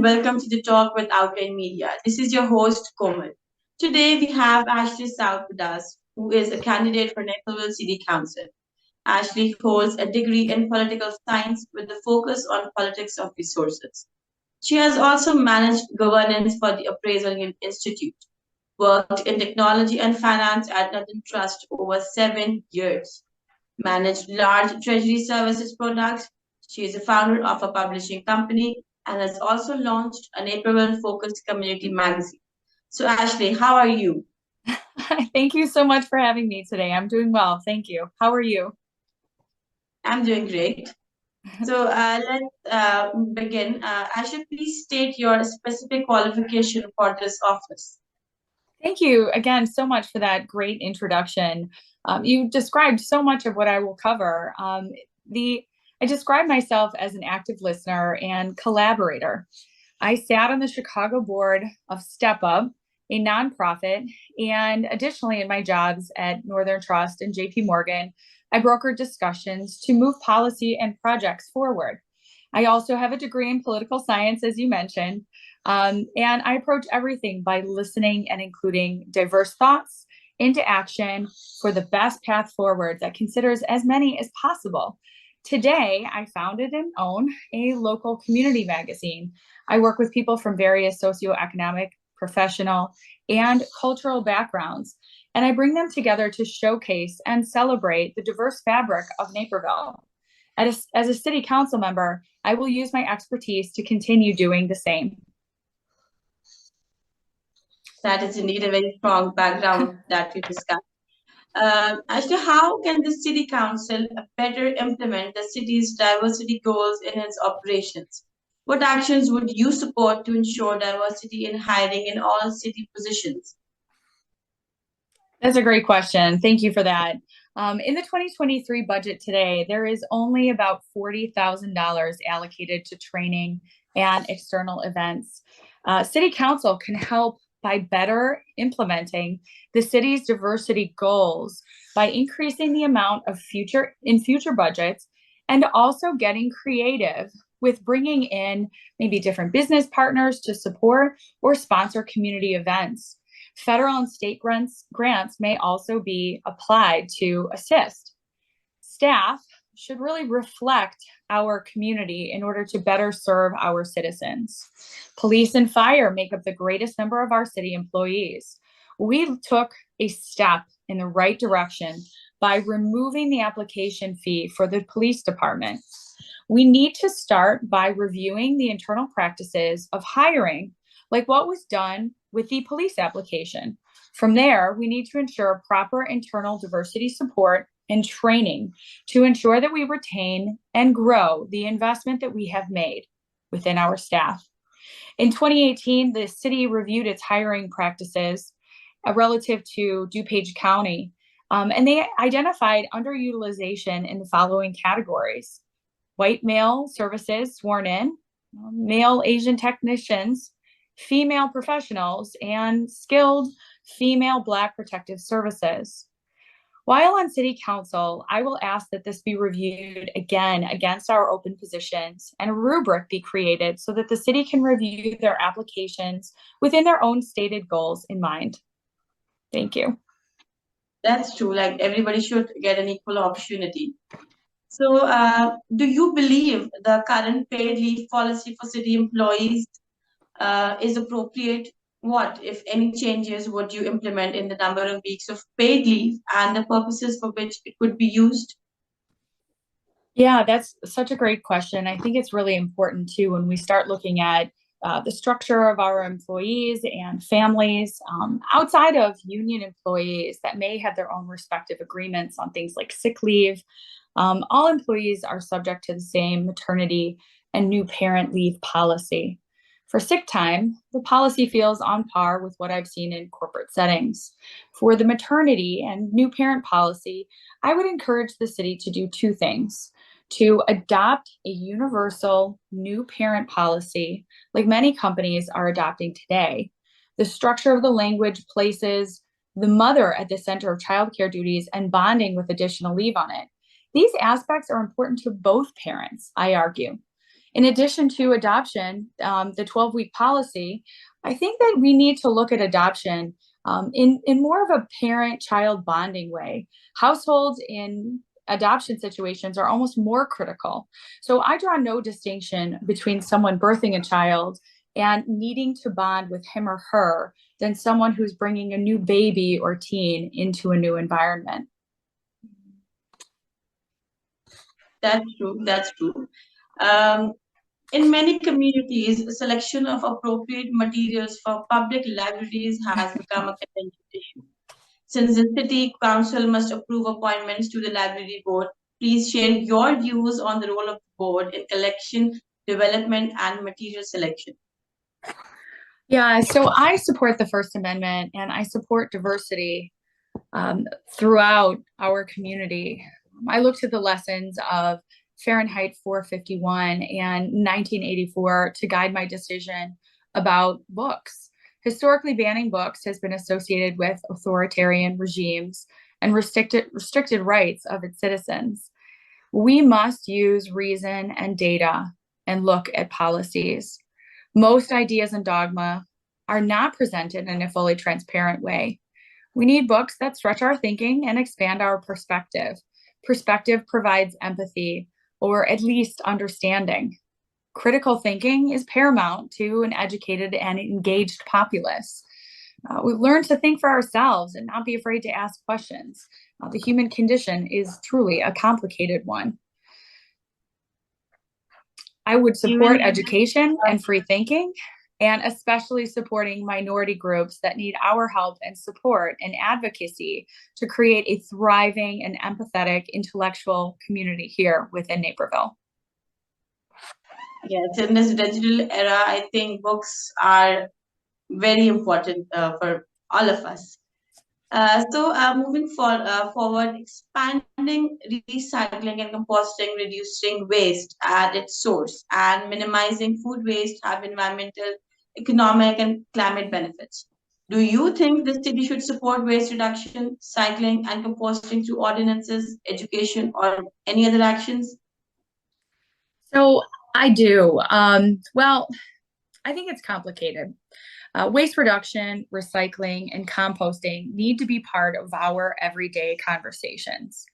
and welcome to the Talk with Outland Media. This is your host, Komal. Today we have Ashley South with us, who is a candidate for Naperville City Council. Ashley holds a degree in political science with a focus on politics of resources. She has also managed governance for the Appraisal Institute, worked in technology and finance at Northern Trust over 7 years, managed large treasury services products. She is a founder of a publishing company and has also launched a Naperville focused community magazine. So, Ashley, how are you? Thank you so much for having me today. I'm doing well. Thank you. How are you? I'm doing great. So, let's begin. Ashley, please state your specific qualification for this office. Thank you again so much for that great introduction. You described so much of what I will cover. I describe myself as an active listener and collaborator. I sat on the Chicago board of Step Up, a nonprofit, and additionally in my jobs at Northern Trust and JP Morgan, I brokered discussions to move policy and projects forward. I also have a degree in political science, as you mentioned, and I approach everything by listening and including diverse thoughts into action for the best path forward that considers as many as possible. Today, I founded and own a local community magazine. I work with people from various socioeconomic, professional, and cultural backgrounds, and I bring them together to showcase and celebrate the diverse fabric of Naperville. As a city council member, I will use my expertise to continue doing the same. That is indeed a very strong background that we discussed. Actually, how can the city council better implement the city's diversity goals in its operations? What actions would you support to ensure diversity in hiring in all city positions? That's a great question. Thank you for that. In the 2023 budget today, there is only about $40,000 allocated to training and external events. City Council can help by better implementing the city's diversity goals by increasing the amount of future budgets and also getting creative with bringing in maybe different business partners to support or sponsor community events. Federal and state grants may also be applied to assist. Staff should really reflect our community in order to better serve our citizens. Police and fire make up the greatest number of our city employees. We took a step in the right direction by removing the application fee for the police department. We need to start by reviewing the internal practices of hiring, like what was done with the police application. From there, we need to ensure proper internal diversity support and training to ensure that we retain and grow the investment that we have made within our staff. In 2018, the city reviewed its hiring practices relative to DuPage County, and they identified underutilization in the following categories: white male services sworn in, male Asian technicians, female professionals, and skilled female Black protective services. While on City Council, I will ask that this be reviewed again against our open positions and a rubric be created so that the city can review their applications within their own stated goals in mind. Thank you. That's true. Like everybody should get an equal opportunity. So, do you believe the current paid leave policy for city employees is appropriate? What, if any, changes would you implement in the number of weeks of paid leave and the purposes for which it would be used? Yeah, that's such a great question. I think it's really important too when we start looking at the structure of our employees and families outside of union employees that may have their own respective agreements on things like sick leave. All employees are subject to the same maternity and new parent leave policy. For sick time, the policy feels on par with what I've seen in corporate settings. For the maternity and new parent policy, I would encourage the city to do two things: to adopt a universal new parent policy, like many companies are adopting today. The structure of the language places the mother at the center of childcare duties and bonding with additional leave on it. These aspects are important to both parents, I argue. In addition to adoption, the 12-week policy, I think that we need to look at adoption in more of a parent-child bonding way. Households in adoption situations are almost more critical. So I draw no distinction between someone birthing a child and needing to bond with him or her than someone who's bringing a new baby or teen into a new environment. That's true. That's true. Um, in many communities, the selection of appropriate materials for public libraries has become a contentious issue. Since the city council must approve appointments to the library board, please share your views on the role of the board in collection, development, and material selection. Yeah, so I support the First Amendment and I support diversity throughout our community. I looked at the lessons of Fahrenheit 451 and 1984 to guide my decision about books. Historically, banning books has been associated with authoritarian regimes and restricted rights of its citizens. We must use reason and data and look at policies. Most ideas and dogma are not presented in a fully transparent way. We need books that stretch our thinking and expand our perspective. Perspective provides empathy, or at least understanding. Critical thinking is paramount to an educated and engaged populace. We've learned to think for ourselves and not be afraid to ask questions. The human condition is truly a complicated one. I would support education and free thinking, and especially supporting minority groups that need our help and support and advocacy to create a thriving and empathetic intellectual community here within Naperville. Yes, in this digital era, I think books are very important for all of us. Moving forward, expanding recycling and composting, reducing waste at its source, and minimizing food waste have environmental, economic, and climate benefits. Do you think the city should support waste reduction, cycling, and composting through ordinances, education, or any other actions? So I do. Well, I think it's complicated. Waste reduction, recycling, and composting need to be part of our everyday conversations.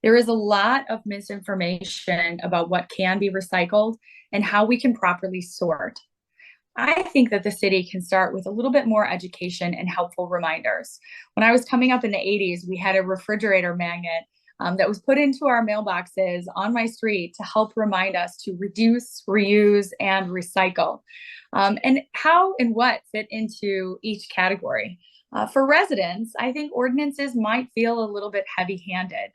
There is a lot of misinformation about what can be recycled and how we can properly sort. I think that the city can start with a little bit more education and helpful reminders. When I was coming up in the 80s, we had a refrigerator magnet that was put into our mailboxes on my street to help remind us to reduce, reuse, and recycle. And how and what fit into each category. For residents, I think ordinances might feel a little bit heavy-handed.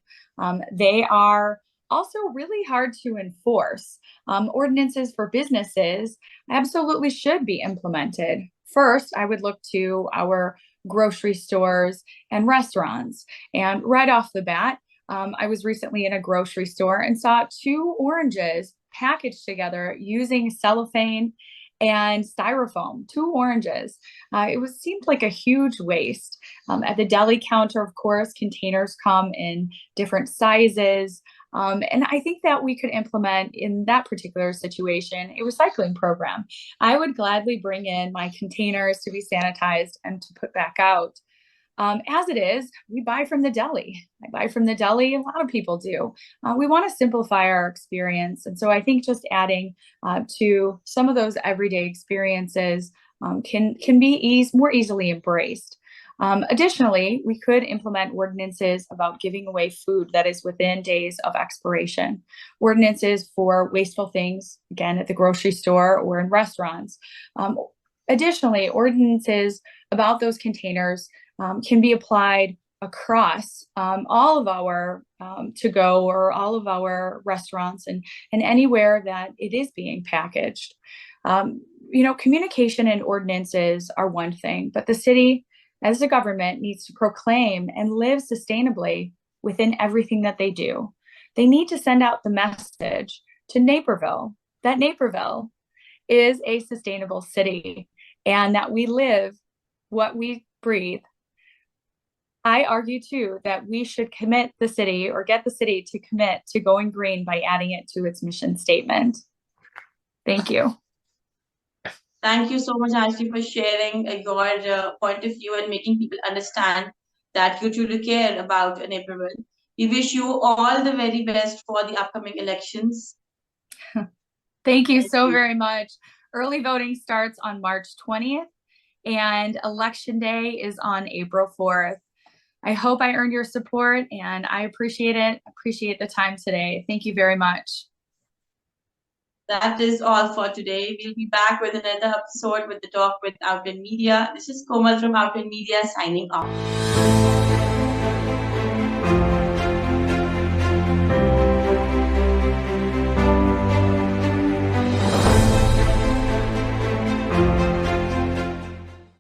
They are also really hard to enforce. Ordinances for businesses absolutely should be implemented. First, I would look to our grocery stores and restaurants. And right off the bat, I was recently in a grocery store and saw 2 oranges packaged together using cellophane and styrofoam, 2 oranges. Seemed like a huge waste. At the deli counter, of course, containers come in different sizes. And I think that we could implement in that particular situation a recycling program. I would gladly bring in my containers to be sanitized and to put back out. As it is, we buy from the deli. I buy from the deli, a lot of people do. We want to simplify our experience. And so I think just adding to some of those everyday experiences can be more easily embraced. Additionally, we could implement ordinances about giving away food that is within days of expiration. Ordinances for wasteful things, again, at the grocery store or in restaurants. Additionally, ordinances about those containers can be applied across all of our to-go or all of our restaurants and anywhere that it is being packaged. Communication and ordinances are one thing, but the city as a government needs to proclaim and live sustainably within everything that they do. They need to send out the message to Naperville that Naperville is a sustainable city and that we live what we breathe. I argue too that we should commit the city or get the city to commit to going green by adding it to its mission statement. Thank you. Thank you so much, Ashley, for sharing your point of view and making people understand that you truly care about Naperville. We wish you all the very best for the upcoming elections. Thank you Thank so you. very much. Early voting starts on March 20th, and Election Day is on April 4th. I hope I earned your support, and I appreciate it. Appreciate the time today. Thank you very much. That is all for today. We'll be back with another episode with the talk with Outland Media. This is Komal from Outland Media signing off.